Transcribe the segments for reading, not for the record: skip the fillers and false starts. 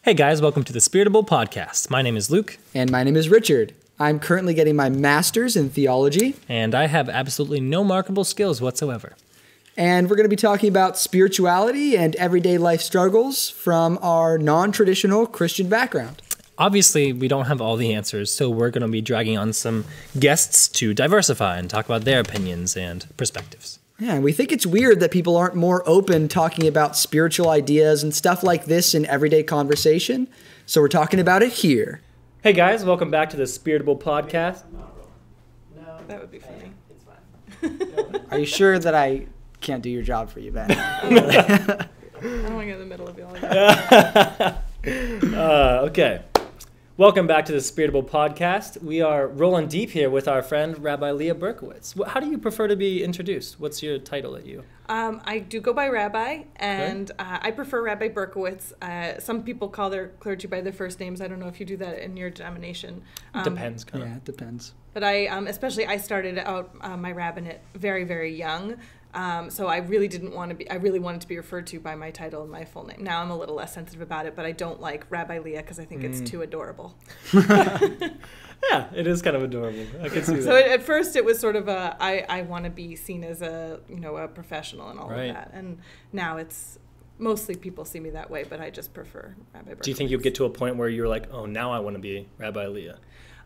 Hey guys, welcome to the Spiritable podcast. My name is Luke. And my name is Richard. I'm currently getting my master's in theology. And I have absolutely no marketable skills whatsoever. And we're going to be talking about spirituality and everyday life struggles from our non-traditional Christian background. Obviously, we don't have all the answers, so we're going to be dragging on some guests to diversify and talk about their opinions and perspectives. Yeah, and we think it's weird that people aren't more open talking about spiritual ideas and stuff like this in everyday conversation, so we're talking about it here. Hey guys, welcome back to the Spiritable podcast. No, that would be funny. It's fine. Are you sure that I can't do your job for you, Ben? I don't want to get in the middle of y'all. Okay. Welcome back to the Spiritable podcast. We are rolling deep here with our friend, Rabbi Leah Berkowitz. How do you prefer to be introduced? What's your title at you? I do go by Rabbi, and I prefer Rabbi Berkowitz. Some people call their clergy by their first names. I don't know if you do that in your denomination. Depends, kind of. Yeah, it depends. But I started out my rabbinate very, very young. So I really wanted to be referred to by my title and my full name. Now I'm a little less sensitive about it, but I don't like Rabbi Leah because I think it's too adorable. Yeah, it is kind of adorable. I can see that. So at first it was sort of I want to be seen as a professional and all of that. And now it's mostly people see me that way, but I just prefer Rabbi Berkowitz. Do you think you'll get to a point where you're like, oh, now I want to be Rabbi Leah?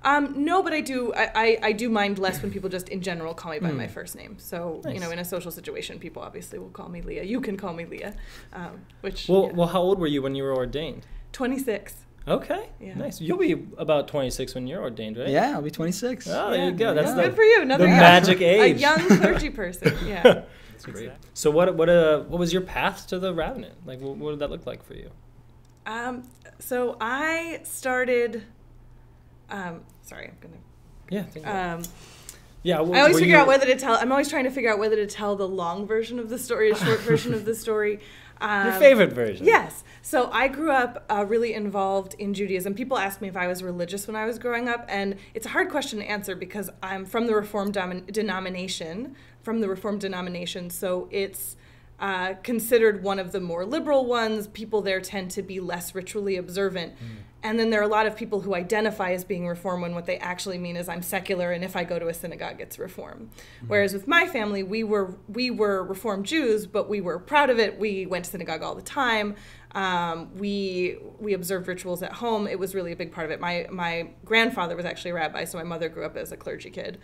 No, but I do mind less when people just in general call me by my first name. So, Nice. In a social situation, people obviously will call me Leah. You can call me Leah, Well, how old were you when you were ordained? 26. Okay, Yeah. Nice. You'll be about 26 when you're ordained, right? Yeah, I'll be 26. Oh, there you go. That's Good for you. Another the magic age. A young clergy person. Yeah. That's great. So what was your path to the rabbinate? Like, what did that look like for you? So I started. Sorry, I'm gonna. Yeah. Think about it. I always figure out whether to tell. I'm always trying to figure out whether to tell the long version of the story, or short version of the story. Your favorite version. Yes. So I grew up really involved in Judaism. People ask me if I was religious when I was growing up, and it's a hard question to answer because I'm from the Reformed denomination. So it's considered one of the more liberal ones. People there tend to be less ritually observant. And then there are a lot of people who identify as being Reform when what they actually mean is I'm secular, and if I go to a synagogue, it's Reform. Whereas with my family, we were Reform Jews, but we were proud of it. We went to synagogue all the time. We observed rituals at home. It was really a big part of it. My grandfather was actually a rabbi, so my mother grew up as a clergy kid.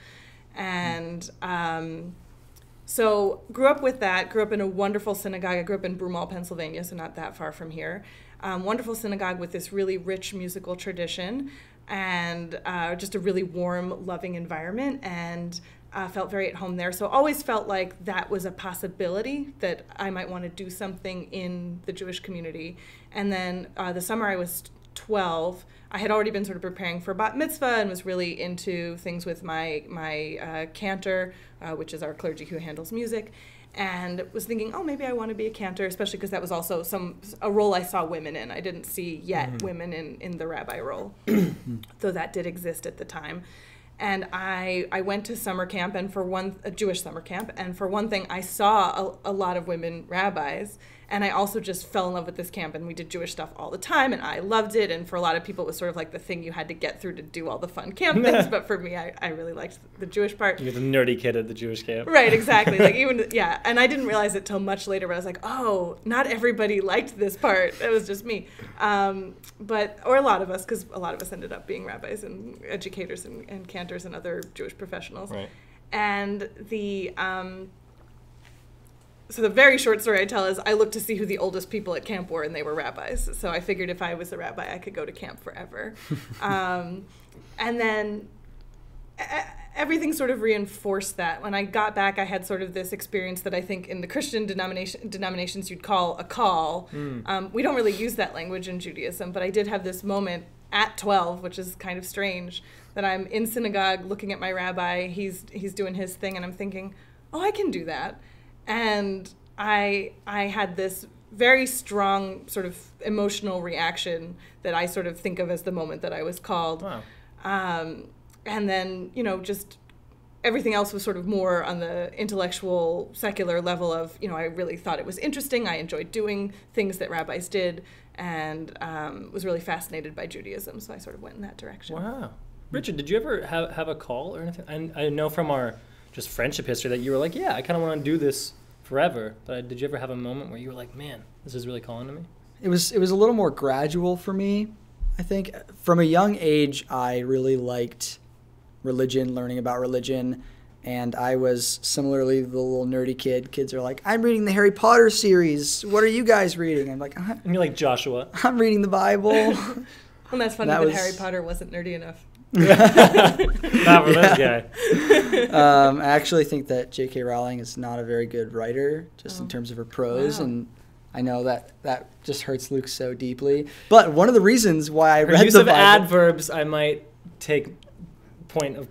And so grew up with that, grew up in a wonderful synagogue. I grew up in Broomall, Pennsylvania, so not that far from here. Wonderful synagogue with this really rich musical tradition and just a really warm, loving environment, and felt very at home there. So always felt like that was a possibility that I might want to do something in the Jewish community. And then the summer I was 12, I had already been sort of preparing for bat mitzvah and was really into things with my cantor, which is our clergy who handles music, and was thinking, oh, maybe I want to be a cantor, especially because that was also a role I saw women in. I didn't see yet women in the rabbi role, though that did exist at the time. And I went to summer camp, and a Jewish summer camp, and for one thing, I saw a lot of women rabbis, and I also just fell in love with this camp, and we did Jewish stuff all the time, and I loved it, and for a lot of people, it was sort of like the thing you had to get through to do all the fun camp things, but for me, I really liked the Jewish part. You're the nerdy kid at the Jewish camp. Right, exactly. And I didn't realize it till much later, but I was like, oh, not everybody liked this part. It was just me. Or a lot of us, because a lot of us ended up being rabbis and educators and cantors and other Jewish professionals. Right. And so the very short story I tell is I looked to see who the oldest people at camp were, and they were rabbis. So I figured if I was a rabbi, I could go to camp forever. And then everything sort of reinforced that. When I got back, I had sort of this experience that I think in the Christian denominations you'd call a call. We don't really use that language in Judaism, but I did have this moment at 12, which is kind of strange, that I'm in synagogue looking at my rabbi. He's doing his thing, and I'm thinking, oh, I can do that. And I had this very strong sort of emotional reaction that I sort of think of as the moment that I was called. Wow. And then, just everything else was sort of more on the intellectual, secular level of, I really thought it was interesting. I enjoyed doing things that rabbis did, and was really fascinated by Judaism. So I sort of went in that direction. Wow. Richard, did you ever have a call or anything? I know from our just friendship history that you were like, yeah, I kind of want to do this forever. But did you ever have a moment where you were like, man, this is really calling to me? It was a little more gradual for me, I think. From a young age, I really liked religion, learning about religion. And I was similarly the little nerdy kid. Kids are like, I'm reading the Harry Potter series. What are you guys reading? I'm like, and you're like Joshua. I'm reading the Bible. Well, that's funny that Harry Potter wasn't nerdy enough. Not for this guy. I actually think that J.K. Rowling is not a very good writer, just in terms of her prose. Wow. And I know that just hurts Luke so deeply. But one of the reasons why I read use the of Bible, adverbs, I might take point of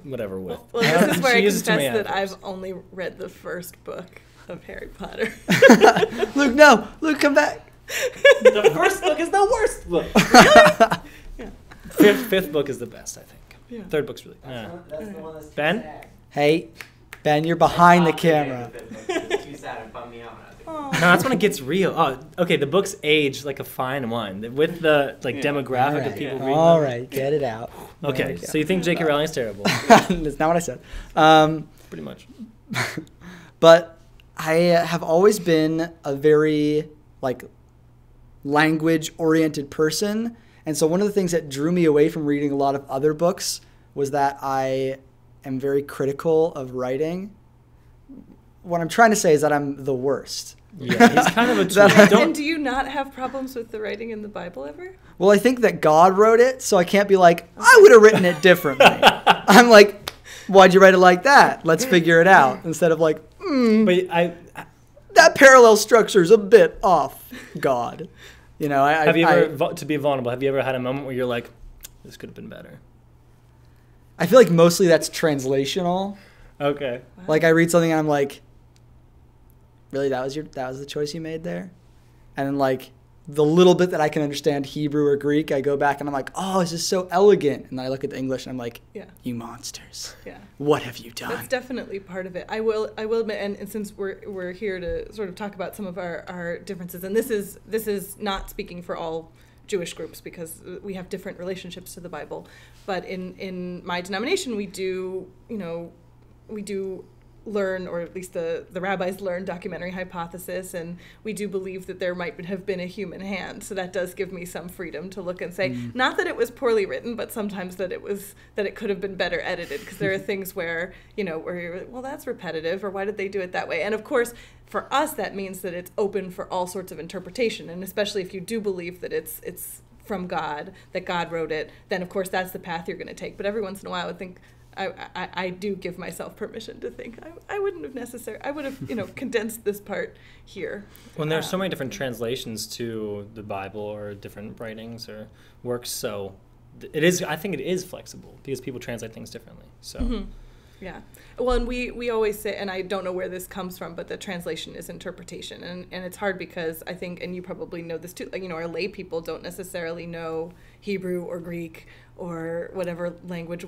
whatever with. Well, this is where I confess that I've only read the first book of Harry Potter. Luke, no. Luke, come back. The first book is the worst book. Really? Yeah. Fifth book is the best, I think. Yeah. Third book's really... That's the one that's Ben? sad. Hey, Ben, you're behind the camera. It's too sad and bummed me out. No, that's when it gets real. Oh, okay, the books age like a fine wine. With the demographic of people reading All them. right, get it out. Okay, so you think J.K. Rowling is terrible. That's not what I said. Pretty much. But I have always been a very, language-oriented person. And so one of the things that drew me away from reading a lot of other books was that I am very critical of writing. What I'm trying to say is that I'm the worst. Yeah, he's kind of a tool. And do you not have problems with the writing in the Bible ever? Well, I think that God wrote it, so I can't be like, I would have written it differently. I'm like, why'd you write it like that? Let's figure it out. Instead of like, But that parallel structure's a bit off, God. Have you ever, to be vulnerable, have you ever had a moment where you're like, this could have been better? I feel like mostly that's translational. Okay. Wow. Like I read something and I'm like, really, that was the choice you made there? And then the little bit that I can understand Hebrew or Greek, I go back and I'm like, oh, this is so elegant. And then I look at the English and I'm like, you monsters. Yeah. What have you done? That's definitely part of it. I will admit, and since we're here to sort of talk about some of our differences, and this is not speaking for all Jewish groups because we have different relationships to the Bible, but in my denomination we do learn, or at least the rabbis learn, documentary hypothesis, and we do believe that there might have been a human hand. So that does give me some freedom to look and say, not that it was poorly written, but sometimes that it could have been better edited, because there are things where you're like, well, that's repetitive, or why did they do it that way? And of course, for us, that means that it's open for all sorts of interpretation, and especially if you do believe that it's from God, that God wrote it, then of course that's the path you're going to take. But every once in a while I would think, I do give myself permission to think I wouldn't have necessarily, I would have condensed this part here. When there's so many different translations to the Bible or different writings or works, so I think it is flexible because people translate things differently. So. Mm-hmm. Yeah. Well, and we always say, and I don't know where this comes from, but the translation is interpretation. And it's hard because I think, and you probably know this too, our lay people don't necessarily know Hebrew or Greek or whatever language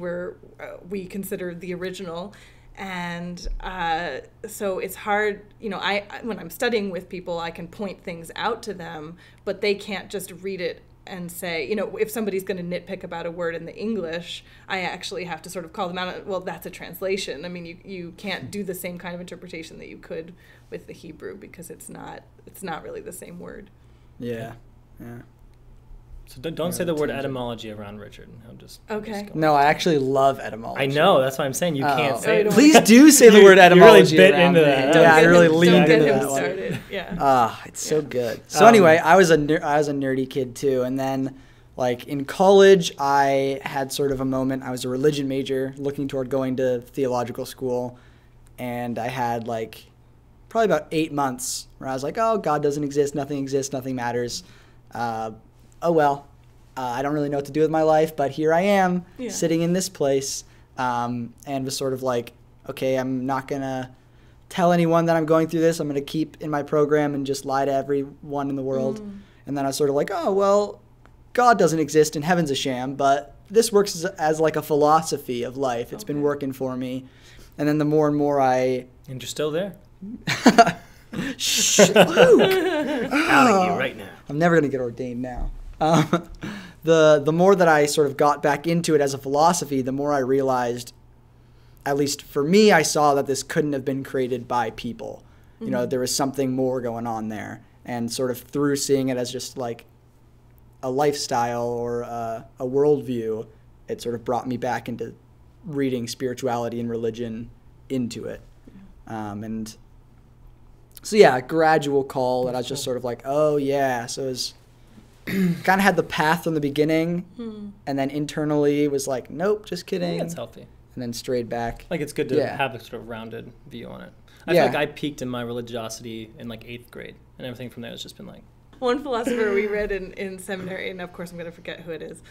we consider the original. And so it's hard, I when I'm studying with people, I can point things out to them, but they can't just read it and say, if somebody's going to nitpick about a word in the English, I actually have to sort of call them out. Well, that's a translation. I mean, you can't do the same kind of interpretation that you could with the Hebrew because it's not really the same word. Yeah. So don't say the word etymology around Richard. Okay. No, I actually love etymology. I know. That's why I'm saying you can't say it. Please do say the word etymology. You really bit into that. Yeah, I really leaned into that one. Started. Yeah. It's so good. So anyway, I was a nerdy kid too, and then in college, I had sort of a moment. I was a religion major, looking toward going to theological school, and I had probably about 8 months where I was like, oh, God doesn't exist, nothing matters. Oh well, I don't really know what to do with my life, but here I am sitting in this place, and was sort of like, okay, I'm not going to tell anyone that I'm going through this. I'm going to keep in my program and just lie to everyone in the world. And then I was sort of like, oh, well, God doesn't exist and heaven's a sham, but this works as like a philosophy of life. It's been working for me. And then the more and more And you're still there. Shh, Luke! Out of you right now. I'm never going to get ordained now. The more that I sort of got back into it as a philosophy, the more I realized, at least for me, I saw that this couldn't have been created by people. You know, there was something more going on there. And sort of through seeing it as just like a lifestyle or a worldview, it sort of brought me back into reading spirituality and religion into it. And so, yeah, a gradual call that I was just sort of like, oh, yeah. So it was kind of had the path from the beginning, and then internally was like, nope, just kidding. That's healthy. And then strayed back. Like, it's good to have a sort of rounded view on it. I feel like I peaked in my religiosity in like 8th grade, and everything from there has just been like. One philosopher we read in seminary, and of course I'm going to forget who it is,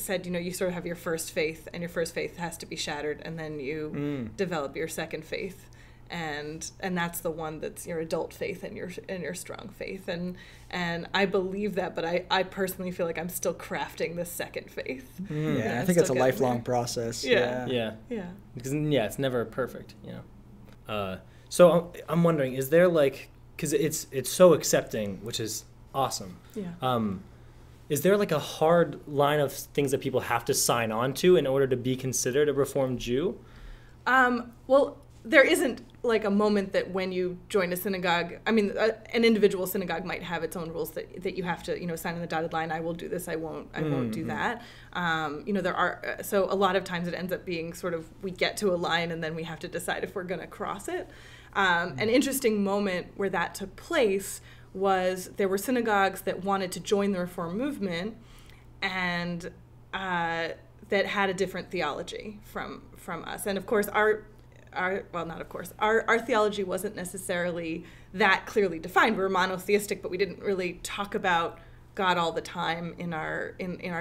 said, you know, you sort of have your first faith, and your first faith has to be shattered, and then you develop your second faith. And that's the one that's your adult faith and your strong faith. And I believe that, but I personally feel like I'm still crafting the second faith. Yeah, I think it's a lifelong process. Yeah. Because it's never perfect, you know. So I'm wondering, is there like, because it's so accepting, which is awesome. Yeah. Is there like a hard line of things that people have to sign on to in order to be considered a Reformed Jew? Well, there isn't like a moment that when you join a synagogue, I mean, an individual synagogue might have its own rules that you have to, you know, sign on the dotted line. I will do this. I won't do that. You know, there are, so a lot of times it ends up being sort of, we get to a line and then we have to decide if we're going to cross it. An interesting moment where that took place was there were synagogues that wanted to join the Reform movement and that had a different theology from us. And of course, our theology wasn't necessarily that clearly defined. We were monotheistic, but we didn't really talk about God all the time in our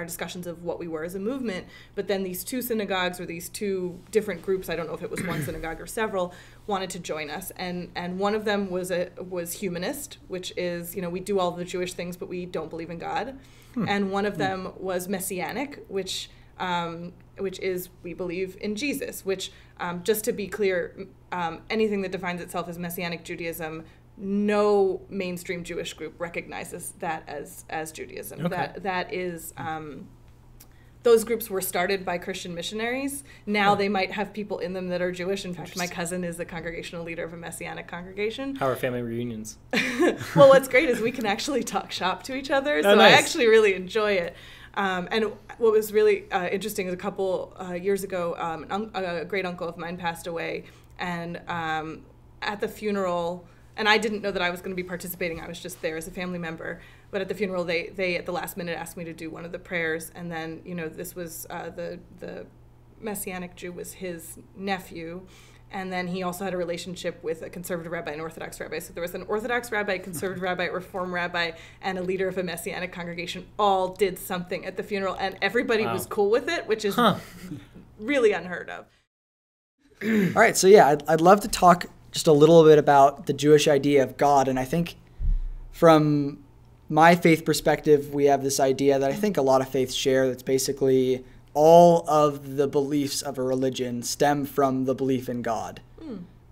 discussions of what we were as a movement. But then these two synagogues, or these two different groups, I don't know if it was one synagogue or several, wanted to join us. And one of them was humanist, which is, you know, we do all the Jewish things, but we don't believe in God. And one of them was messianic, which is we believe in Jesus, which, just to be clear, anything that defines itself as Messianic Judaism, no mainstream Jewish group recognizes that as Judaism. Okay. That is, those groups were started by Christian missionaries. Now they might have people in them that are Jewish. In fact, my cousin is the congregational leader of a Messianic congregation. How are family reunions? Well, what's great is we can actually talk shop to each other, so nice. I actually really enjoy it. And what was really interesting is a couple years ago, a great uncle of mine passed away, and at the funeral, and I didn't know that I was going to be participating, I was just there as a family member, but at the funeral they at the last minute asked me to do one of the prayers, and then, you know, this was the Messianic Jew was his nephew, and then he also had a relationship with a conservative rabbi and Orthodox rabbi. So there was an Orthodox rabbi, conservative rabbi, Reform rabbi, and a leader of a Messianic congregation all did something at the funeral, and everybody was cool with it, which is really unheard of. All right, so yeah, I'd love to talk just a little bit about the Jewish idea of God. And I think from my faith perspective, we have this idea that I think a lot of faiths share, that's basically all of the beliefs of a religion stem from the belief in God.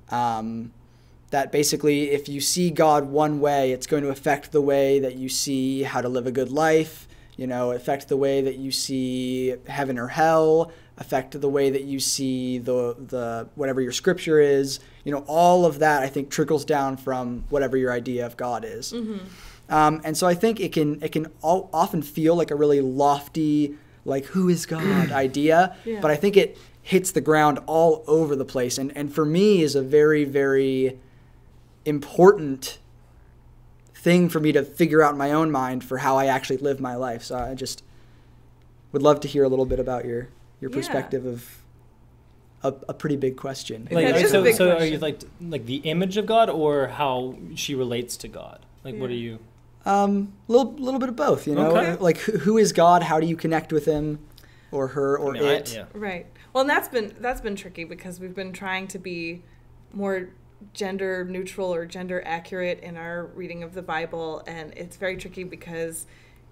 That basically, if you see God one way, it's going to affect the way that you see how to live a good life, you know, affect the way that you see heaven or hell, affect the way that you see the whatever your scripture is. You know, all of that, I think, trickles down from whatever your idea of God is. And so I think it can often feel like a really lofty, like, who is God idea, but I think it hits the ground all over the place, and for me is a very, very important thing for me to figure out in my own mind for how I actually live my life. So I just would love to hear a little bit about your perspective of a pretty big question. Like, so big are question. you like the image of God, or how she relates to God? Like, what are you? Little bit of both, you know. Okay. Like, who is God? How do you connect with him, or her, or it? Right. Well, and that's been tricky, because we've been trying to be more gender neutral or gender accurate in our reading of the Bible, and it's very tricky because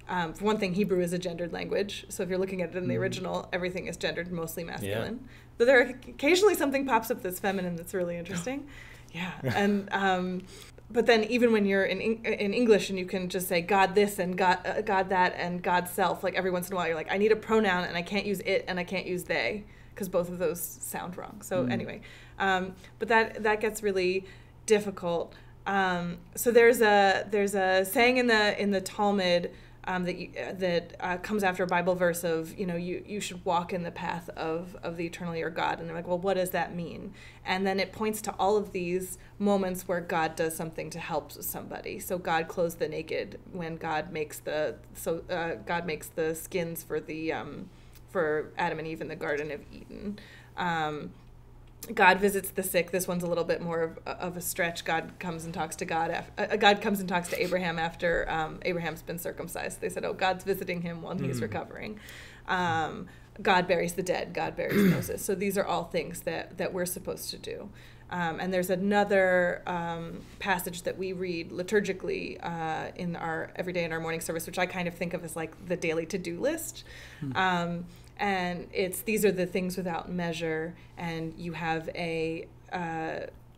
For one thing, Hebrew is a gendered language. So if you're looking at it in the original, everything is gendered, mostly masculine. Yeah. But there occasionally something pops up that's feminine that's really interesting. Yeah. And but then even when you're in English and you can just say God this and God that and God self, like every once in a while you're like, I need a pronoun and I can't use it and I can't use they, because both of those sound wrong. So anyway, but that gets really difficult. So there's a saying in the Talmud that comes after a Bible verse of, you should walk in the path of the eternal your God. And they're like, well, what does that mean? And then it points to all of these moments where God does something to help somebody. So God clothes the naked when God makes God makes the skins for Adam and Eve in the Garden of Eden. God visits the sick. This one's a little bit more of a stretch. God comes and talks to God comes and talks to Abraham after Abraham's been circumcised. They said, oh, God's visiting him while he's recovering. God buries the dead. God buries Moses. So these are all things that we're supposed to do. And there's another passage that we read liturgically in our every day in our morning service, which I kind of think of as like the daily to-do list. And these are the things without measure, and you have a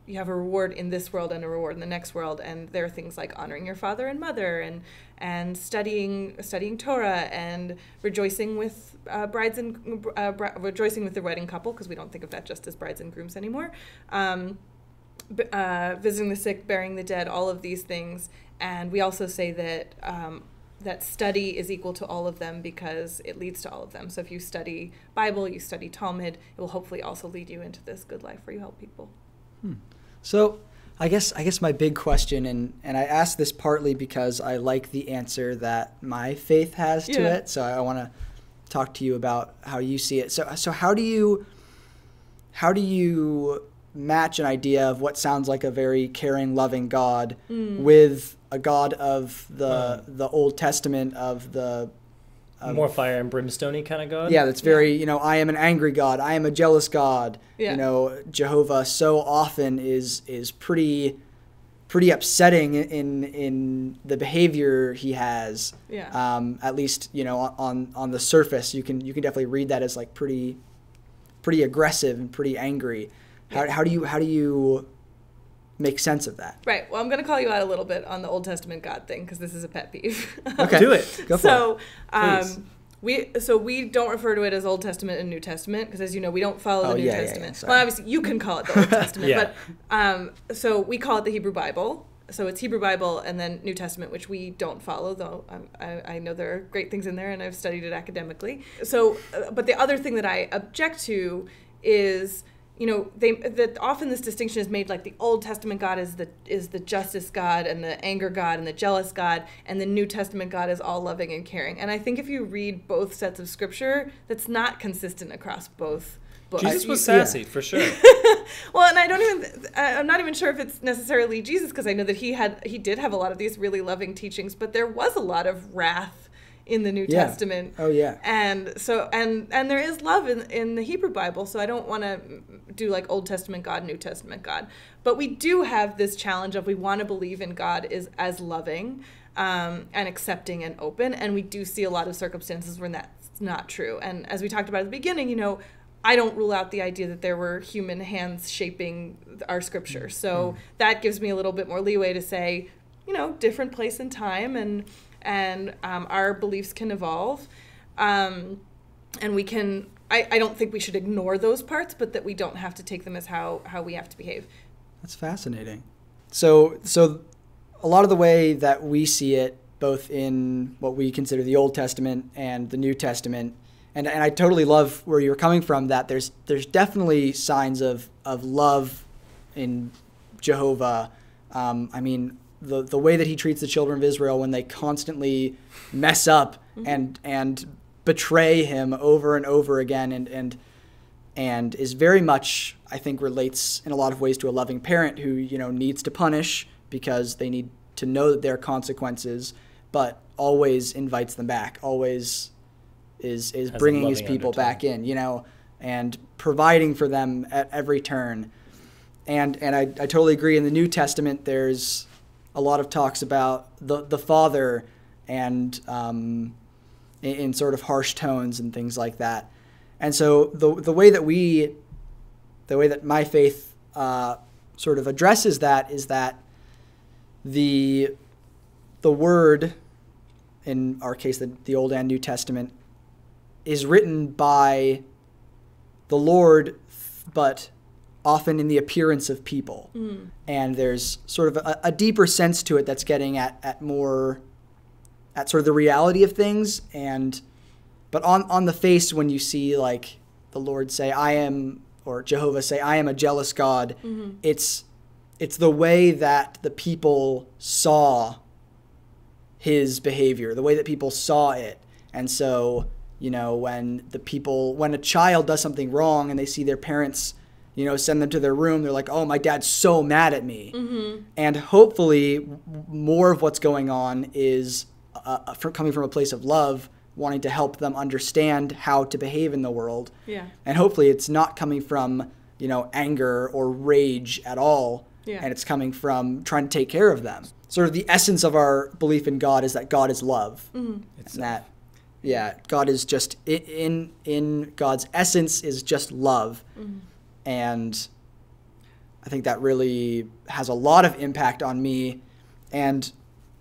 reward in this world and a reward in the next world. And there are things like honoring your father and mother, and studying Torah, and rejoicing with rejoicing with the wedding couple, because we don't think of that just as brides and grooms anymore. Visiting the sick, burying the dead, all of these things. And we also say that that study is equal to all of them because it leads to all of them. So if you study Bible, you study Talmud, it will hopefully also lead you into this good life where you help people. So I guess my big question, and I ask this partly because I like the answer that my faith has to it. So I want to talk to you about how you see it. So how do you match an idea of what sounds like a very caring, loving God with a God of the Old Testament, of more fire and brimstone-y kind of God? Yeah, that's very, I am an angry God. I am a jealous God. Yeah. Jehovah so often is pretty upsetting in the behavior he has. Yeah. At least, on the surface, you can definitely read that as like pretty aggressive and pretty angry. How do you make sense of that? Right. Well, I'm going to call you out a little bit on the Old Testament God thing, because this is a pet peeve. Okay. Do it. Go for it. We don't refer to it as Old Testament and New Testament, because as you know, we don't follow the New Testament. Yeah, well, obviously you can call it the Old Testament, but so we call it the Hebrew Bible. So it's Hebrew Bible and then New Testament, which we don't follow, though I know there are great things in there and I've studied it academically. So, but the other thing that I object to is, that often this distinction is made, like the Old Testament God is the justice God and the anger God and the jealous God, and the New Testament God is all loving and caring. And I think if you read both sets of scripture, that's not consistent across both books. Jesus was sassy, for sure. Well, and I'm not even sure if it's necessarily Jesus, because I know that he did have a lot of these really loving teachings, but there was a lot of wrath in the New Testament. Oh yeah. And so and there is love in the Hebrew Bible, so I don't want to do like Old Testament God, New Testament God. But we do have this challenge of we want to believe in God as loving and accepting and open, and we do see a lot of circumstances when that's not true. And as we talked about at the beginning, I don't rule out the idea that there were human hands shaping our scripture. So that gives me a little bit more leeway to say, different place and time, and our beliefs can evolve, and we can. I don't think we should ignore those parts, but that we don't have to take them as how we have to behave. That's fascinating. So a lot of the way that we see it, both in what we consider the Old Testament and the New Testament, and I totally love where you're coming from, that there's definitely signs of love in Jehovah. The way that he treats the children of Israel when they constantly mess up and betray him over and over again, and is very much, I think, relates in a lot of ways to a loving parent who needs to punish because they need to know that there are consequences, but always invites them back, always is bringing his people back in, and providing for them at every turn. And I totally agree. In the New Testament, there's a lot of talks about the Father and in sort of harsh tones and things like that. And so the way that my faith sort of addresses that is that the word, in our case the Old and New Testament, is written by the Lord, but often in the appearance of people. And there's sort of a deeper sense to it that's getting at sort of the reality of things. But on the face, when you see like the Lord say, I am, or Jehovah say, I am a jealous God, it's the way that the people saw his behavior, the way that people saw it. And so, when a child does something wrong and they see their parents, send them to their room, they're like, oh, my dad's so mad at me. And hopefully more of what's going on is coming from a place of love, wanting to help them understand how to behave in the world. Yeah. And hopefully it's not coming from, anger or rage at all. Yeah. And it's coming from trying to take care of them. Sort of the essence of our belief in God is that God is love. It's that, God is just, in God's essence is just love. And I think that really has a lot of impact on me. And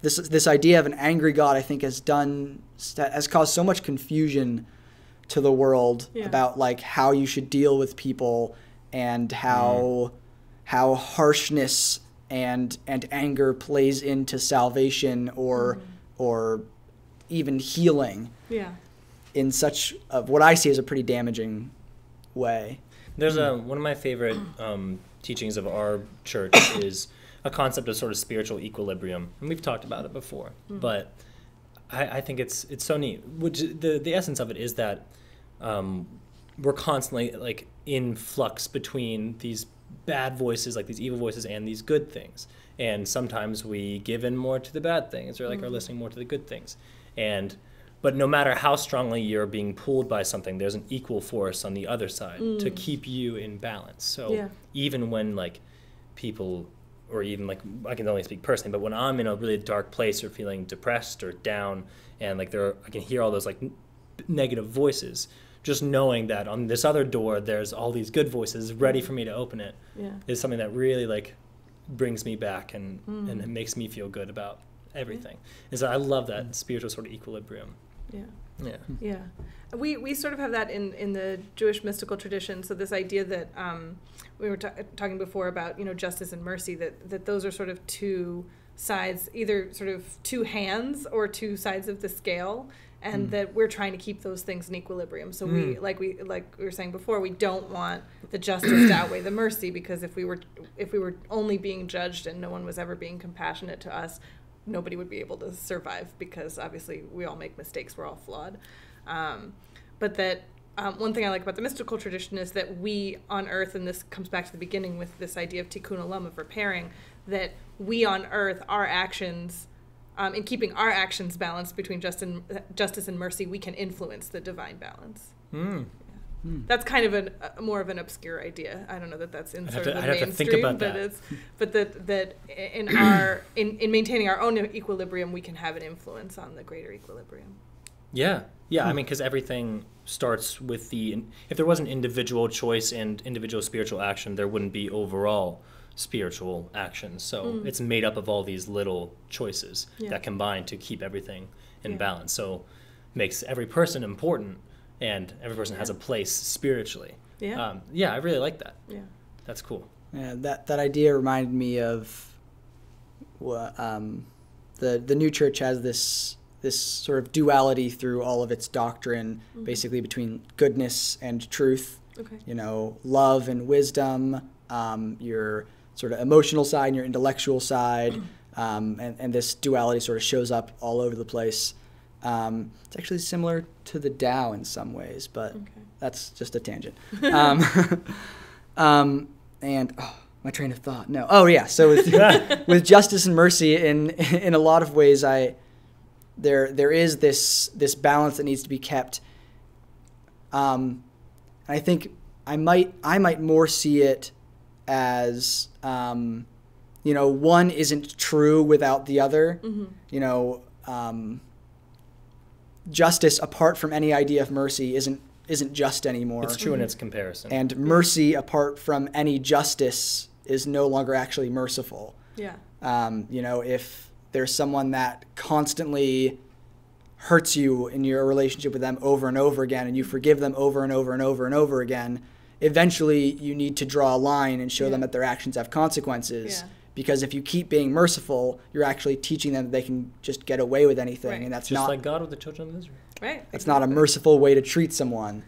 this idea of an angry God, I think, has caused so much confusion to the world about like how you should deal with people and how harshness and anger plays into salvation or even healing. Yeah. In such of what I see as a pretty damaging way. There's one of my favorite teachings of our church is a concept of sort of spiritual equilibrium, and we've talked about it before, but I think it's so neat. Which the essence of it is that we're constantly like in flux between these bad voices, like these evil voices, and these good things. And sometimes we give in more to the bad things, or like are listening more to the good things. But no matter how strongly you're being pulled by something, there's an equal force on the other side to keep you in balance. So even when like people, or even like, I can only speak personally, but when I'm in a really dark place or feeling depressed or down, and like I can hear all those like negative voices, just knowing that on this other door there's all these good voices ready for me to open it is something that really like brings me back and it makes me feel good about everything. And so I love that spiritual sort of equilibrium. Yeah. We sort of have that in the Jewish mystical tradition. So this idea that we were talking before about, justice and mercy, that those are sort of two sides, either sort of two hands or two sides of the scale, and that we're trying to keep those things in equilibrium. So we were saying before, we don't want the justice to outweigh the mercy, because if we were only being judged and no one was ever being compassionate to us, nobody would be able to survive, because obviously we all make mistakes, we're all flawed. But that one thing I like about the mystical tradition is that we on earth, and this comes back to the beginning with this idea of tikkun olam, of repairing, that we on earth, our actions, in keeping our actions balanced between justice and mercy, we can influence the divine balance. That's kind of more of an obscure idea. I don't know that that's in sort of the mainstream, but that in maintaining our own equilibrium, we can have an influence on the greater equilibrium. Yeah. I mean, because everything starts with if there wasn't individual choice and individual spiritual action, there wouldn't be overall spiritual action. So it's made up of all these little choices that combine to keep everything in balance. So makes every person important. And every person has a place spiritually. I really like that. Yeah, that's cool. Yeah, that idea reminded me of the new church has this sort of duality through all of its doctrine, basically between goodness and truth. Okay. Love and wisdom, your sort of emotional side and your intellectual side, and this duality sort of shows up all over the place. It's actually similar to the Tao in some ways, but that's just a tangent. And my train of thought. No. Oh yeah. So with justice and mercy, in a lot of ways, there is this balance that needs to be kept. I think I might more see it as one isn't true without the other. justice apart from any idea of mercy isn't just anymore. It's true in its comparison. And mercy apart from any justice is no longer actually merciful. Yeah. If there's someone that constantly hurts you in your relationship with them over and over again, and you forgive them over and over and over and over again, eventually you need to draw a line and show them that their actions have consequences. Yeah. Because if you keep being merciful, you're actually teaching them that they can just get away with anything, right. And that's just not like God with the children of Israel. Right. It's not a merciful way to treat someone.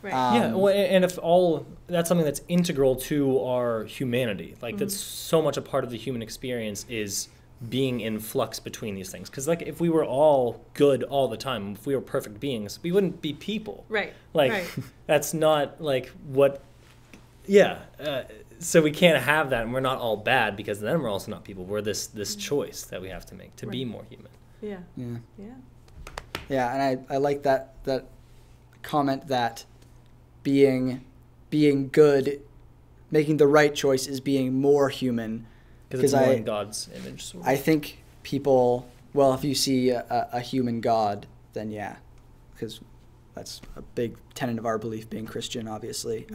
Right. Yeah, well, and that's something that's integral to our humanity. Like that's so much a part of the human experience is being in flux between these things. Because like if we were all good all the time, if we were perfect beings, we wouldn't be people. Right. Like right. that's not like what. Yeah. So we can't have that, and we're not all bad because then we're also not people. We're this choice that we have to make to be more human. Yeah. Yeah. Yeah. Yeah, and I like that comment that being good, making the right choice is being more human. Because it's more in God's image. Sort of. I think people, well, if you see a human God, then yeah, because that's a big tenet of our belief, being Christian, obviously.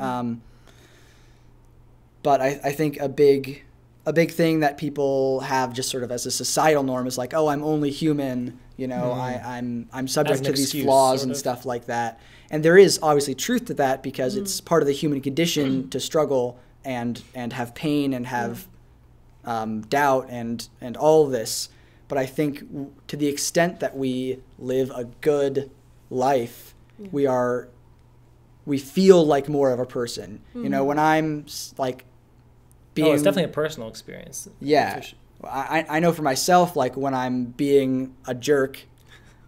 But I think a big thing that people have just sort of as a societal norm is like, oh, I'm only human, I'm subject to these flaws and stuff like that. And there is obviously truth to that because it's part of the human condition to struggle and have pain and have doubt and all of this. But I think to the extent that we live a good life, we feel like more of a person. When I'm like being... it's definitely a personal experience. Yeah. I know for myself, like when I'm being a jerk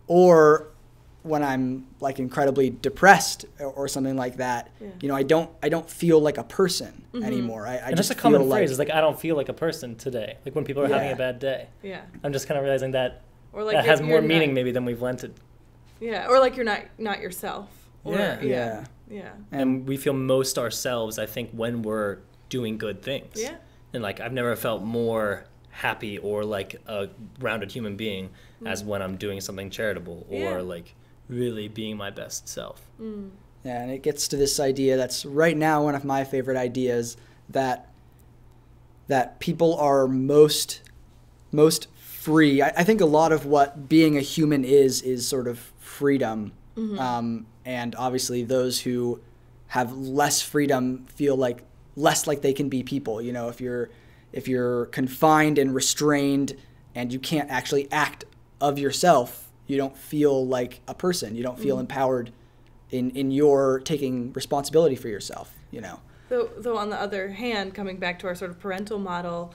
or when I'm like incredibly depressed or something like that, I don't feel like a person anymore. I and just that's a common feel phrase. like, It's like, I don't feel like a person today. Like when people are having a bad day. Yeah. I'm just kind of realizing that or like that has more meaning maybe than we've lent it. Yeah. Or like you're not yourself. Or, Yeah. And we feel most ourselves, I think, when we're doing good things. Yeah. And like I've never felt more happy or like a rounded human being as when I'm doing something charitable or like really being my best self. Yeah, and it gets to this idea that's right now one of my favorite ideas, that people are most free. I think a lot of what being a human is sort of freedom. And obviously those who have less freedom feel like less like they can be people. If you're confined and restrained and you can't actually act of yourself, you don't feel like a person. You don't feel empowered in your taking responsibility for yourself, Though on the other hand, coming back to our sort of parental model,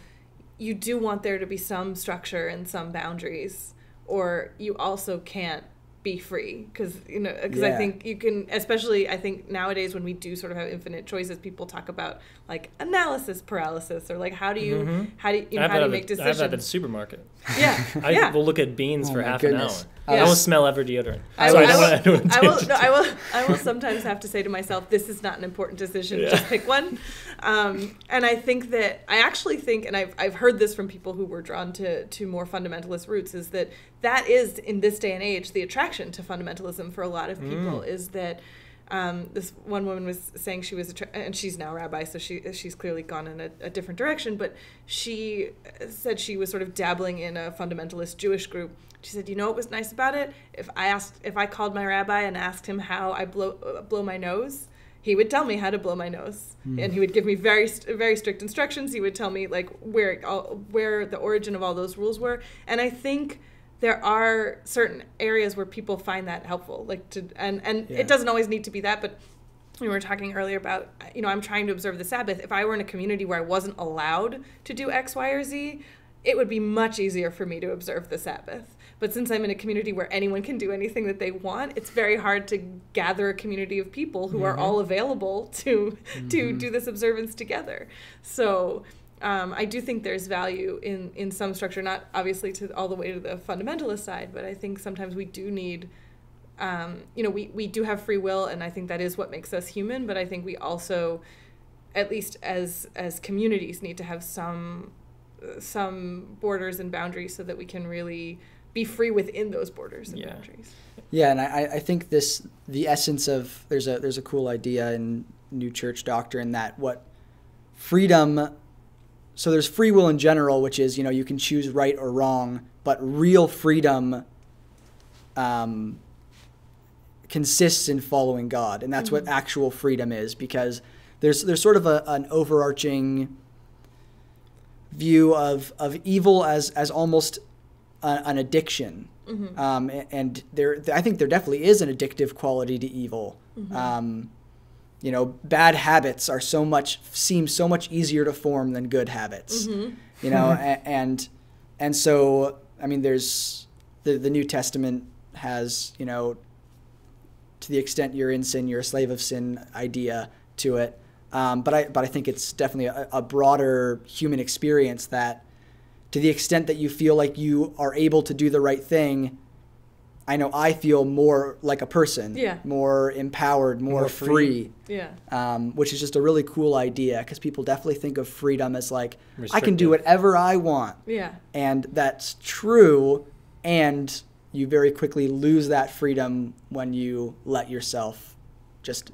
you do want there to be some structure and some boundaries, or you also can't be free because I think you can, especially I think nowadays when we do sort of have infinite choices, people talk about like analysis paralysis or like how do you make decisions. I have that at the supermarket. Yeah. I will look at beans for half an hour. Yeah. I will smell every deodorant. I will sometimes have to say to myself, this is not an important decision, just pick one. And I think that, and I've heard this from people who were drawn to more fundamentalist roots, is that is, in this day and age, the attraction to fundamentalism for a lot of people, is that this one woman was saying she was, and she's now a rabbi, so she's clearly gone in a different direction, but she said she was sort of dabbling in a fundamentalist Jewish group. She said, what was nice about it? If I called my rabbi and asked him how I blow my nose, he would tell me how to blow my nose, and he would give me very very strict instructions. He would tell me like where the origin of all those rules were, and I think there are certain areas where people find that helpful, it doesn't always need to be that, but we were talking earlier about, I'm trying to observe the Sabbath. If I were in a community where I wasn't allowed to do X, Y, or Z, it would be much easier for me to observe the Sabbath. But since I'm in a community where anyone can do anything that they want, it's very hard to gather a community of people who are all available to do this observance together. So I do think there's value in some structure, not obviously to all the way to the fundamentalist side, but I think sometimes we do need, we do have free will, and I think that is what makes us human, but I think we also, at least as communities, need to have some borders and boundaries so that we can really be free within those borders and Yeah. boundaries. Yeah, and I think the essence of, there's a cool idea in New Church doctrine that what freedom, so there's free will in general, which is, you can choose right or wrong, but real freedom consists in following God, and that's what actual freedom is, because there's sort of an overarching view of evil as almost an addiction. And I think there definitely is an addictive quality to evil. Bad habits seem so much easier to form than good habits. And so, I mean, there's the New Testament has, to the extent you're in sin, you're a slave of sin idea to it. But I think it's definitely a broader human experience that, to the extent that you feel like you are able to do the right thing, I know I feel more like a person, more empowered, more free. Which is just a really cool idea, because people definitely think of freedom as like, I can do whatever I want. And that's true, and you very quickly lose that freedom when you let yourself just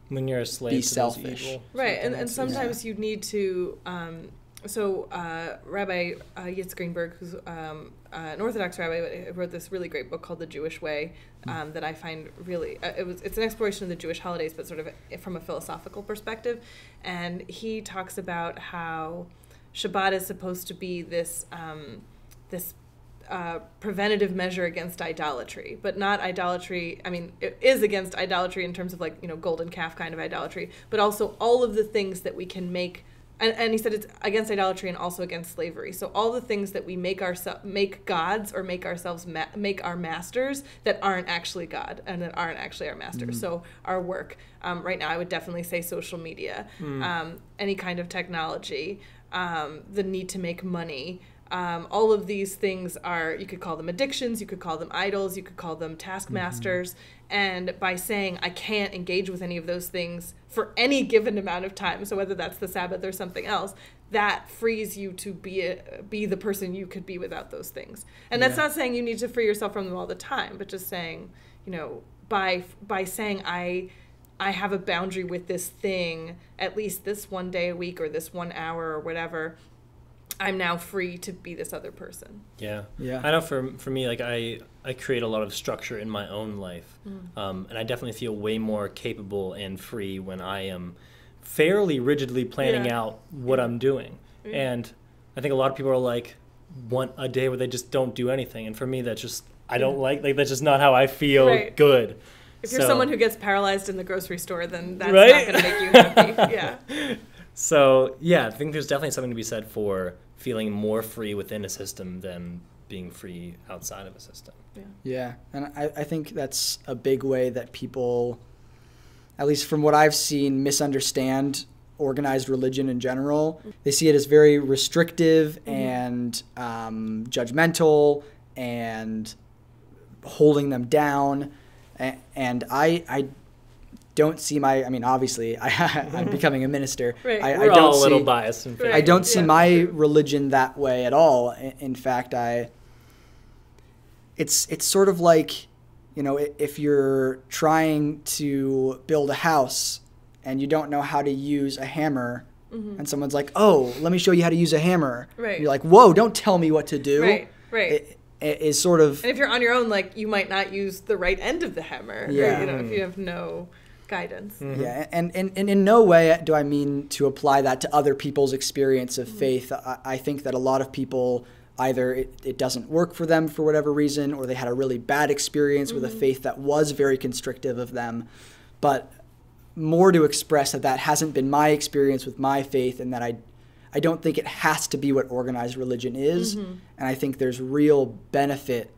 when you're a slave be to selfish. Those evil And sometimes you need to, Rabbi Yitzhak Greenberg, who's an Orthodox rabbi, wrote this really great book called The Jewish Way that I find really, it's an exploration of the Jewish holidays, but sort of from a philosophical perspective. And he talks about how Shabbat is supposed to be this preventative measure against idolatry, but not idolatry. I mean, it is against idolatry in terms of golden calf kind of idolatry, but also all of the things that we can make. And he said it's against idolatry and also against slavery. So all the things that we make gods or make ourselves make our masters that aren't actually God and that aren't actually our masters. So our work right now, I would definitely say social media, any kind of technology, the need to make money. All of these things are, you could call them addictions, you could call them idols, you could call them taskmasters. And by saying I can't engage with any of those things for any given amount of time, so whether that's the Sabbath or something else, that frees you to be the person you could be without those things. And that's not saying you need to free yourself from them all the time, but just saying, by saying I have a boundary with this thing, at least this one day a week or this 1 hour or whatever, I'm now free to be this other person. Yeah. I know for me, I create a lot of structure in my own life. And I definitely feel way more capable and free when I am fairly rigidly planning out what I'm doing. And I think a lot of people are want a day where they just don't do anything. And for me, that's just, I don't that's just not how I feel good. If you're someone who gets paralyzed in the grocery store, then that's not going to make you happy. So, I think there's definitely something to be said for feeling more free within a system than being free outside of a system. Yeah, and I think that's a big way that people, at least from what I've seen, misunderstand organized religion in general. They see it as very restrictive and judgmental and holding them down. And I don't see obviously I'm becoming a minister. We're all a little biased. I don't see my religion that way at all. In fact, it's sort of like, if you're trying to build a house and you don't know how to use a hammer, and someone's like, "Oh, let me show you how to use a hammer." Right. You're like, "Whoa, don't tell me what to do." Right. It is sort of. And if you're on your own, you might not use the right end of the hammer. Yeah. Or, if you have no guidance. Yeah, and in no way do I mean to apply that to other people's experience of faith. I think that a lot of people, either it doesn't work for them for whatever reason, or they had a really bad experience with a faith that was very constrictive of them. But more to express that hasn't been my experience with my faith, and that I don't think it has to be what organized religion is. And I think there's real benefit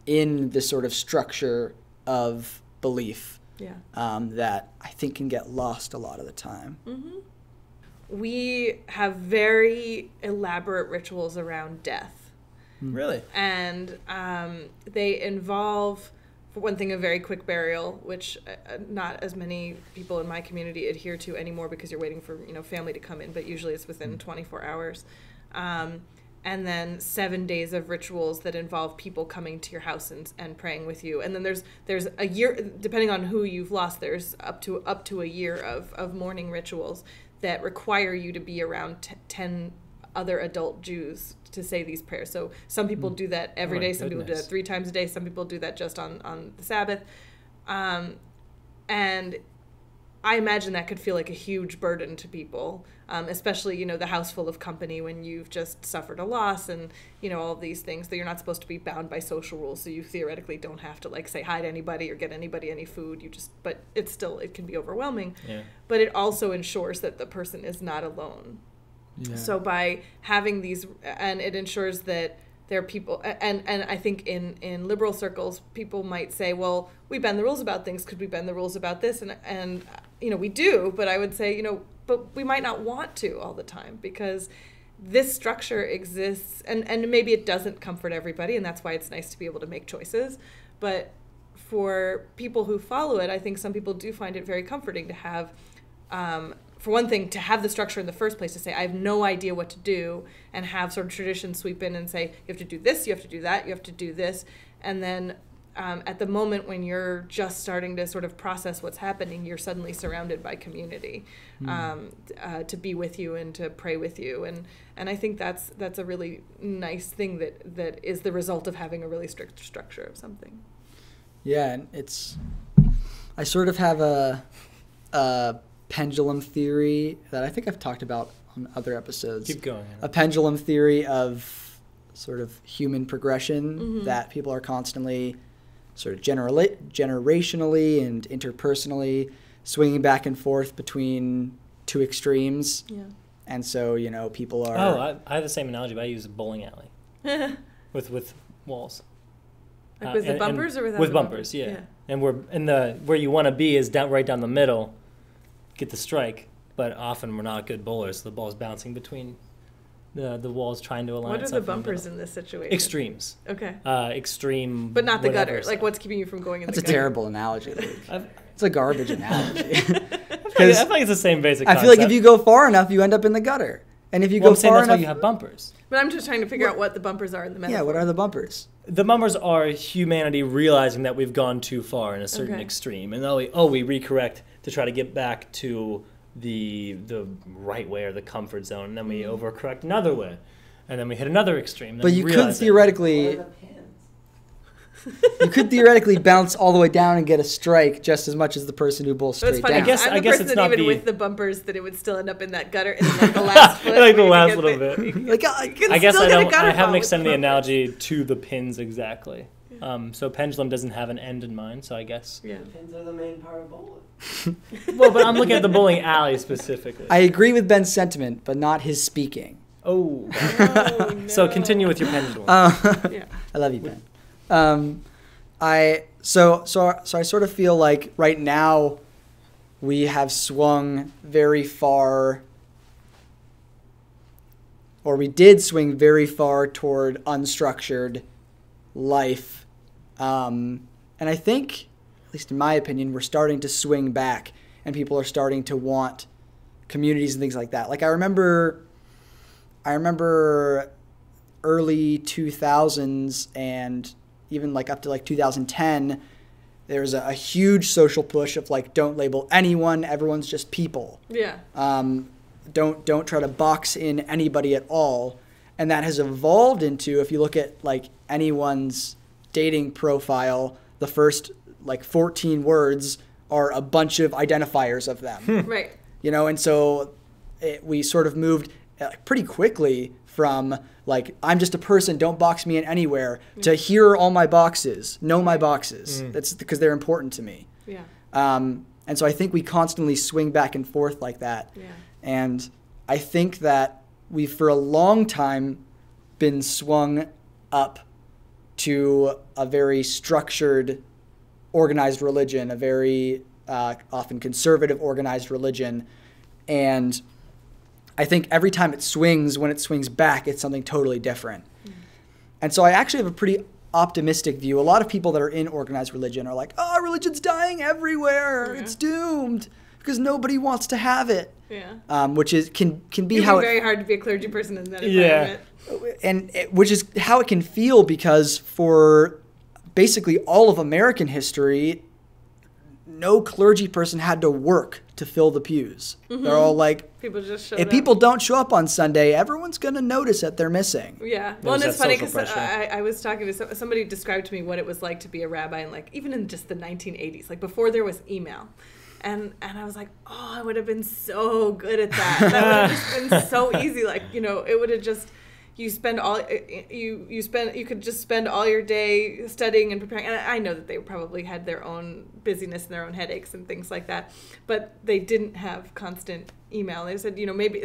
in this sort of structure of belief. That I think can get lost a lot of the time. We have very elaborate rituals around death. Really? And they involve, for one thing, a very quick burial, which not as many people in my community adhere to anymore because you're waiting for family to come in, but usually it's within 24 hours. and then 7 days of rituals that involve people coming to your house and praying with you. And then there's a year, depending on who you've lost, there's up to a year of mourning rituals that require you to be around 10 other adult Jews to say these prayers. So some people do that every day, some people do that 3 times a day, some people do that just on the Sabbath. And I imagine that could feel like a huge burden to people, especially, the house full of company when you've just suffered a loss and, all of these things that you're not supposed to be bound by social rules. So you theoretically don't have to say hi to anybody or get anybody any food. But it can be overwhelming. Yeah. But it also ensures that the person is not alone. Yeah. So by having these, and it ensures that there are people, and I think in liberal circles, people might say, well, we bend the rules about things. Could we bend the rules about this? And we do, but I would say, but we might not want to all the time, because this structure exists, and maybe it doesn't comfort everybody, and that's why it's nice to be able to make choices. But for people who follow it, I think some people do find it very comforting to have, for one thing, to have the structure in the first place, to say, I have no idea what to do, and have sort of tradition sweep in and say, you have to do this, you have to do that, you have to do this. And then at the moment when you're just starting to sort of process what's happening, you're suddenly surrounded by community to be with you and to pray with you. And I think that's a really nice thing that is the result of having a really strict structure of something. Yeah, and I sort of have a pendulum theory that I think I've talked about on other episodes. Keep going. A pendulum theory of sort of human progression, that people are constantly sort of generationally and interpersonally swinging back and forth between 2 extremes. Yeah. And so, people are... Oh, I have the same analogy, but I use a bowling alley with walls. Like with the bumpers or without with the bumpers? Yeah. And where you want to be is right down the middle, get the strike, but often we're not good bowlers, so the ball's bouncing between the walls, trying to align. What are the bumpers in this situation? Extremes. Okay. Extreme. But not the gutter. Like, what's keeping you from going in the gutter? That's a terrible analogy, Luke. It's a garbage analogy. I feel like it's the same basic concept. I feel like if you go far enough, you end up in the gutter. And if you go far enough... that's why you have bumpers. But I'm just trying to figure out what the bumpers are in the metaphor. Yeah, what are the bumpers? The bumpers are humanity realizing that we've gone too far in a certain extreme. And we recorrect to try to get back to the right way or the comfort zone. And then we overcorrect another way. And then we hit another extreme. But you could theoretically... You could theoretically bounce all the way down and get a strike just as much as the person who bowls straight down. I guess it's not even with the bumpers that it would still end up in that gutter in the last foot. Like the last little bit. I guess I haven't extended the analogy to the pins exactly. So pendulum doesn't have an end in mind, so I guess. Yeah. Pins are the main part of bowling. Well, but I'm looking at the bowling alley specifically. I agree with Ben's sentiment, but not his speaking. Oh. No. So continue with your pendulum. I love you, Ben. I sort of feel like right now we have swung very far, or we did swing very far toward unstructured life. And I think, at least in my opinion, we're starting to swing back, and people are starting to want communities and things like that. Like I remember early 2000s and even like up to like 2010, there was a huge social push of like, don't label anyone, everyone's just people. Yeah. Don't try to box in anybody at all. And that has evolved into, if you look at like anyone's dating profile, the first like 14 words are a bunch of identifiers of them. Right. And so we sort of moved pretty quickly from like, I'm just a person, don't box me in anywhere, to here are all my boxes, know my boxes. That's because they're important to me. Yeah. And so I think we constantly swing back and forth like that. Yeah. And I think that we've for a long time been swung up to a very structured, organized religion, a very often conservative, organized religion. And I think every time it swings, when it swings back, it's something totally different. And so I actually have a pretty optimistic view. A lot of people that are in organized religion are like, oh, religion's dying everywhere. It's doomed. because nobody wants to have it. Yeah. Which is can be It'd how be very hard to be a clergy person in that environment. which is how it can feel, because for basically all of American history, no clergy person had to work to fill the pews. They're all like, People just showed if up. people don't show up on Sunday, everyone's going to notice that they're missing. Yeah. Well, and was it's that funny social because pressure. I was talking to somebody described to me what it was like to be a rabbi, and like even in just the 1980s, like before there was email. And I was like, oh, I would have been so good at that. That would have just been so easy. Like, it would have just, you could just spend all your day studying and preparing. And I know that they probably had their own busyness and their own headaches and things like that, but they didn't have constant email. They said,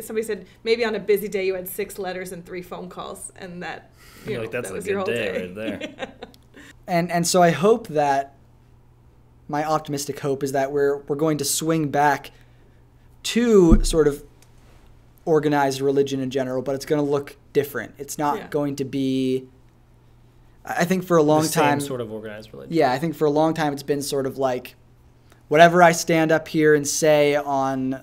somebody said maybe on a busy day you had 6 letters and 3 phone calls, and that, that's that was a your good whole day day. right there. And so I hope that, my optimistic hope is that we're going to swing back to sort of organized religion in general, but it's going to look different. It's not going to be, I think for a long time, same sort of organized religion. Yeah, I think for a long time it's been sort of like, whatever I stand up here and say on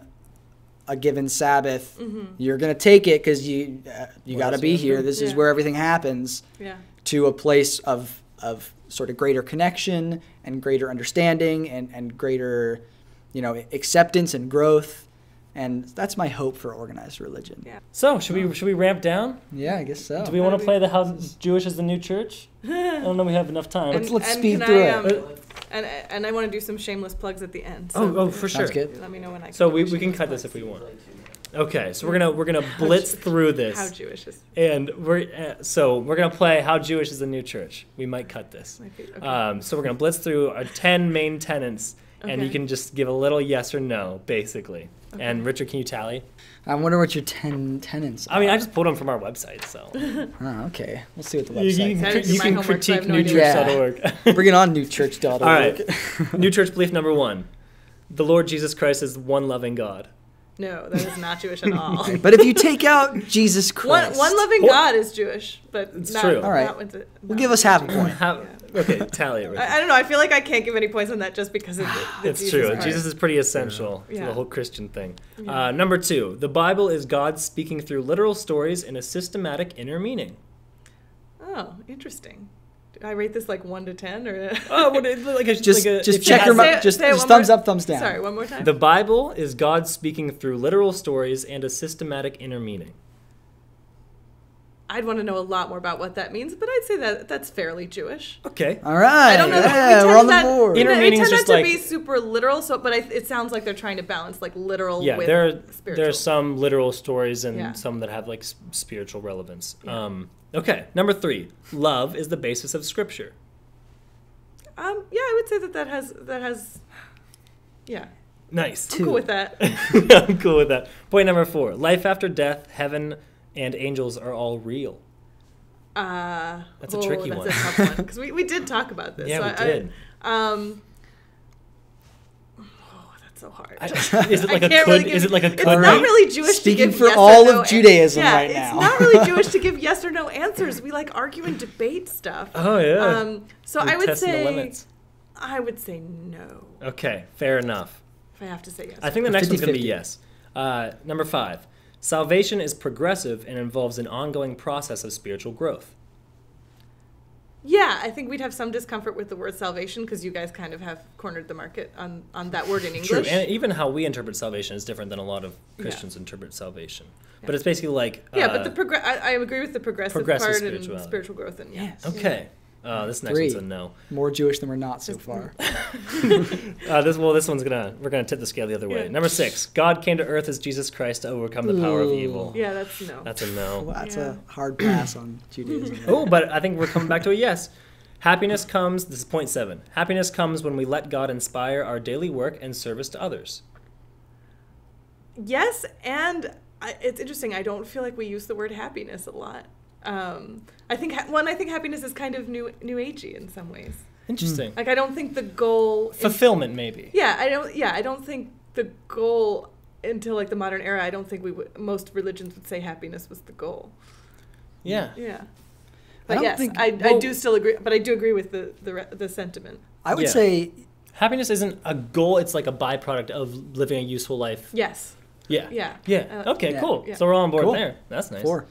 a given Sabbath, you're going to take it because you got to be here. This is where everything happens. Yeah. To a place of sort of greater connection and greater understanding and greater, acceptance and growth. And that's my hope for organized religion. Yeah. So should we ramp down? Yeah, I guess so. Do we want to play the How Jewish is the New Church? I don't know. We have enough time. Let's speed can through it. And I want to do some shameless plugs at the end. So Oh, for sure. Sounds good. Let me know when I can. So do we my can shameless cut this plugs. if we want. Okay, so we're gonna blitz through this. How Jewish is. And we're gonna play How Jewish is the New Church. We might cut this. Okay. So we're gonna blitz through our 10 main tenets, and you Okay. can just give a little yes or no, basically. Okay. And Richard, can you tally? I wonder what your 10 tenets are. I mean, I just pulled them from our website, so Oh, okay. We'll see what the you website Gotta do you my can homework, so I critique have no idea. newchurch.org. Bring it on, newchurch.org. All right. New church belief number 1: the Lord Jesus Christ is one loving God. No, that is not Jewish at all. But if you take out Jesus Christ, One loving God is Jewish, but It's not, true. All right. not with it. We'll give us half a point. Okay, tally it. Richard. I don't know. I feel like I can't give any points on that just because of the It's Jesus true. part. Jesus is pretty essential to Yeah. the whole Christian thing. Yeah. Number 2: the Bible is God speaking through literal stories in a systematic inner meaning. Oh, interesting. Do I rate this like 1 to 10 or? Oh, what like a, Just like a, just if check it your has- Say- just say it one thumbs more- up, thumbs down. Sorry, one more time. The Bible is God speaking through literal stories and a systematic inner meaning. I'd want to know a lot more about what that means, but I'd say that that's fairly Jewish. Okay. All right. I don't know. Yeah, we're on the board. Inner We meaning is tend just not to like- be super literal, but it sounds like they're trying to balance like literal Yeah, with there spiritual. are some literal stories and Yeah. some that have like spiritual relevance. Yeah. Okay, number 3: love is the basis of Scripture. Yeah, I would say that has. Yeah, Nice. I'm cool with that. I'm cool with that. Point number 4: life after death, heaven, and angels are all real. That's a tricky one. That's a tough one because we did talk about this. Yeah, so we did. That's so hard. Is it like I a can't could? really Is it like a It's could? not Alright. really Jewish Speaking to give for yes all or no of Judaism yeah, right it's now. not really Jewish to give yes or no answers. We like argue and debate stuff. Oh yeah. So We're I would testing the say limits. no. Okay, fair enough. If I have to say yes. I think the next one's going to be 50-50. yes. Number 5: salvation is progressive and involves an ongoing process of spiritual growth. Yeah, I think we'd have some discomfort with the word salvation because you guys kind of have cornered the market on that word in True, English. and even how we interpret salvation is different than a lot of Christians interpret salvation. But it's basically like But the I agree with the progressive part and spiritual growth and Yes. okay. This next 3. one's a no. More Jewish than we're not so far. This one's we're gonna tip the scale the other way. Yeah. Number 6: God came to earth as Jesus Christ to overcome the power of Ooh. evil. Yeah, that's no. That's a no. Well, that's Yeah. a hard pass on Judaism. Oh, but I think we're coming back to a yes. Happiness comes, this is point 7. Happiness comes when we let God inspire our daily work and service to others. Yes, and it's interesting. I don't feel like we use the word happiness a lot. I think happiness is kind of new agey in some ways. Interesting. Like I don't think the goal Fulfillment, maybe. I don't think the goal until like the modern era. I don't think most religions would say happiness was the goal. Yeah. Yeah. I But don't yes, think- I do still agree. But I do agree with the sentiment. I would Yeah. say Happiness isn't a goal, it's like a byproduct of living a useful life. Yes. Yeah. Yeah. Okay, Yeah. cool. Yeah. So we're all on board Cool. there. That's nice. 4.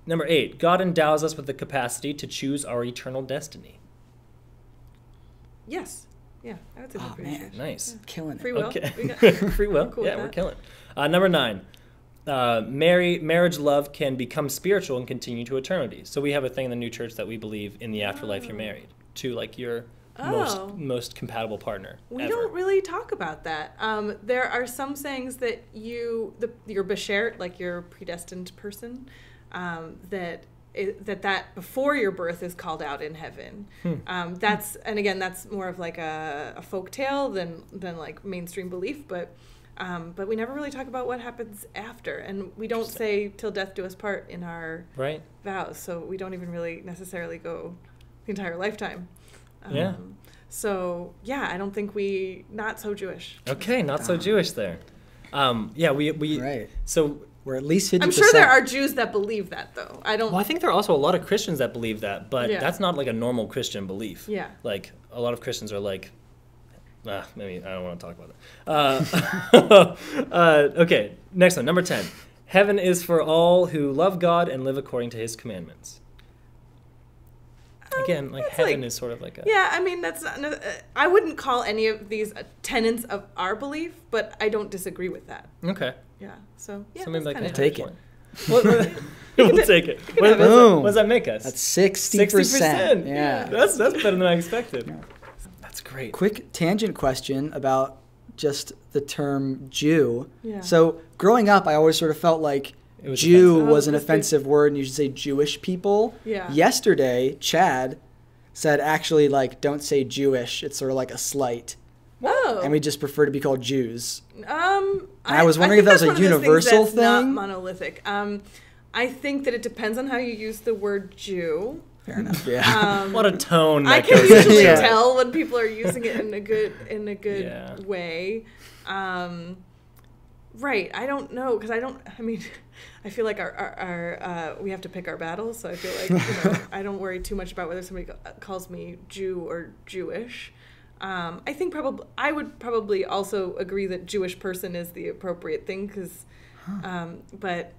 Number 8, God endows us with the capacity to choose our eternal destiny. Yes. Yeah. I would say Oh, that's pretty man. true. Nice. Killing it. Free will. Okay. We got- Free will. cool Yeah, with we're that. killing it. Number 9, marriage love can become spiritual and continue to eternity. So we have a thing in the new church that we believe in the afterlife you're married to like your Oh. most compatible partner We ever. don't really talk about that. There are some sayings that your beshert, like your predestined person, that before your birth is called out in heaven. That's more of like a folk tale than like mainstream belief, but we never really talk about what happens after, and we don't say "till death do us part" in our Right. vows, so we don't even really necessarily go the entire lifetime. Yeah. So yeah, I don't think not so Jewish. Okay, not so Jewish there. We Right. So We're at least 50%. I'm sure there are Jews that believe that, though. I don't. well, I think there are also a lot of Christians that believe that, but Yeah. that's not like a normal Christian belief. Yeah. Like a lot of Christians are like, maybe I don't want to talk about it. Okay, next one, number 10. Heaven is for all who love God and live according to His commandments. Again, like that's heaven like- is sort of like a Yeah, I mean that's not. I wouldn't call any of these tenets of our belief, but I don't disagree with that. okay. Yeah. So yeah, So maybe that's like kinda take half it. point. We'll take it. What, have it. Boom. does that make us? That's 60%. 60%. Yeah. That's better than I expected. That's great. Quick tangent question about just the term Jew. Yeah. So growing up, I always sort of felt like It was Jew offensive. was an That's big. offensive word, and you should say Jewish people. Yeah. Yesterday, Chad said actually like don't say Jewish. It's sort of like a slight, Oh. and we just prefer to be called Jews. I was wondering if think that was that's a one of those things universal that's not thing. monolithic. I think that it depends on how you use the word Jew. Fair enough. Yeah. What a tone I that can goes into usually it. tell when people are using it in a good Yeah. way. Right. I don't know because I mean, I feel like our we have to pick our battles. So I feel like I don't worry too much about whether somebody calls me Jew or Jewish. I think I would probably also agree that Jewish person is the appropriate thing because, but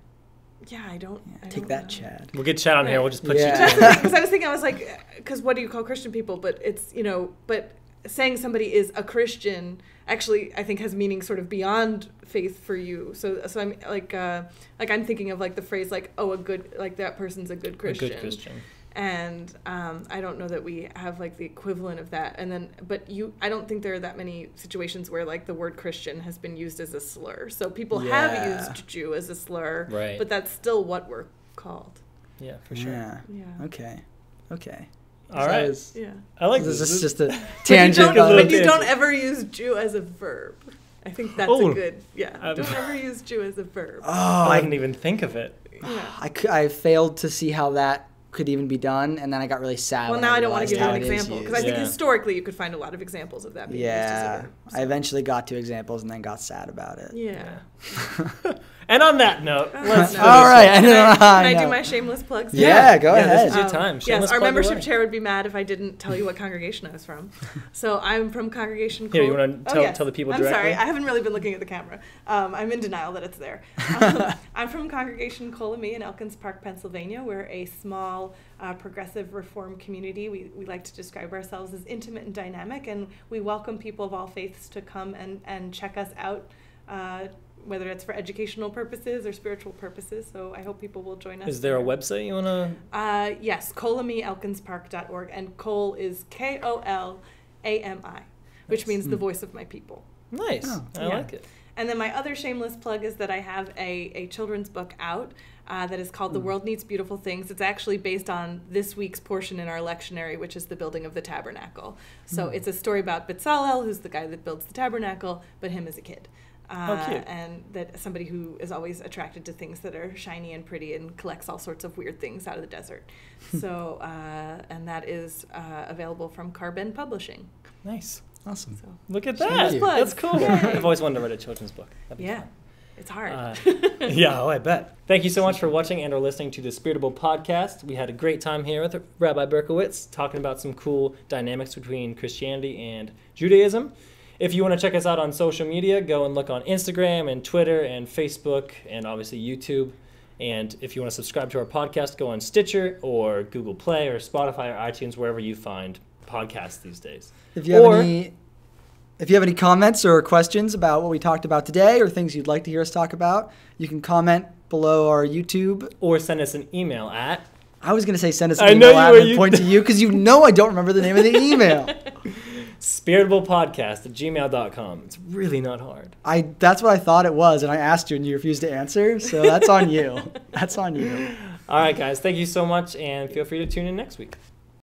yeah, I don't Take that, know. Chad. We'll get Chad on here. Right. We'll just put Yeah. you two. Because I was thinking, I was like, because what do you call Christian people? But it's, but saying somebody is a Christian actually, I think, has meaning sort of beyond faith for you. So I'm like I'm thinking of like the phrase like, oh, that person's a good Christian. A good Christian. And I don't know that we have like the equivalent of that. And then, I don't think there are that many situations where like the word Christian has been used as a slur. So people have Yeah. used Jew as a slur, Right. but that's still what we're called. Yeah, for sure. Yeah. Yeah. Okay. All right. Yeah. I like This this. is just a But tangent. a little you tangent. don't ever use Jew as a verb. I think that's Oh. a good, Um, don't ever use Jew as a verb. I didn't even think of it. Yeah. I failed to see how that could even be done, and then I got really sad. Well, when now I don't want to realized give you how an it is example because I used. think Yeah. historically you could find a lot of examples of that being used as a Yeah, verb. I eventually got to examples and then got sad about it. Yeah. And on that note, let's no. All right, I Can know. I do my shameless plugs? Yeah, go ahead. This is your time. Yes, Shameless our plug membership away. chair would be mad if I didn't tell you what congregation I was from. So I'm from Congregation Here, you Cole- wanna tell the people I'm directly? sorry, I haven't really been looking at the camera. I'm in denial that it's there. I'm from Congregation Colamy in Elkins Park, Pennsylvania. We're a small progressive reform community. We like to describe ourselves as intimate and dynamic, and we welcome people of all faiths to come and check us out, whether it's for educational purposes or spiritual purposes. So I hope people will join us. Is there a website you want to? Yes, colamyelkinspark.org, and Cole is Kolami, which means the voice of my people. Nice. Oh. I Yeah. like it. And then my other shameless plug is that I have a children's book out that is called The World Needs Beautiful Things. It's actually based on this week's portion in our lectionary, which is the building of the tabernacle. So it's a story about Bezalel, who's the guy that builds the tabernacle, but him as a kid. Cute. And that somebody who is always attracted to things that are shiny and pretty and collects all sorts of weird things out of the desert. So, and that is available from Carbon Publishing. Nice. Awesome. So, Look at Thank that. you. That's cool. Yay. I've always wanted to write a children's book. That'd be yeah. fun. It's hard. Yeah, I bet. Thank you so much for watching and or listening to the Spiritable podcast. We had a great time here with Rabbi Berkowitz talking about some cool dynamics between Christianity and Judaism. If you want to check us out on social media, go and look on Instagram and Twitter and Facebook and obviously YouTube. And if you want to subscribe to our podcast, go on Stitcher or Google Play or Spotify or iTunes, wherever you find podcasts these days. If you have any comments or questions about what we talked about today or things you'd like to hear us talk about, you can comment below our YouTube. Or send us an email at... I was going to say send us an email and point to you because I don't remember the name of the email. Spiritablepodcast@gmail.com. It's really not hard. That's what I thought it was, and I asked you and you refused to answer, so that's on you. That's on you. All right, guys. Thank you so much, and feel free to tune in next week.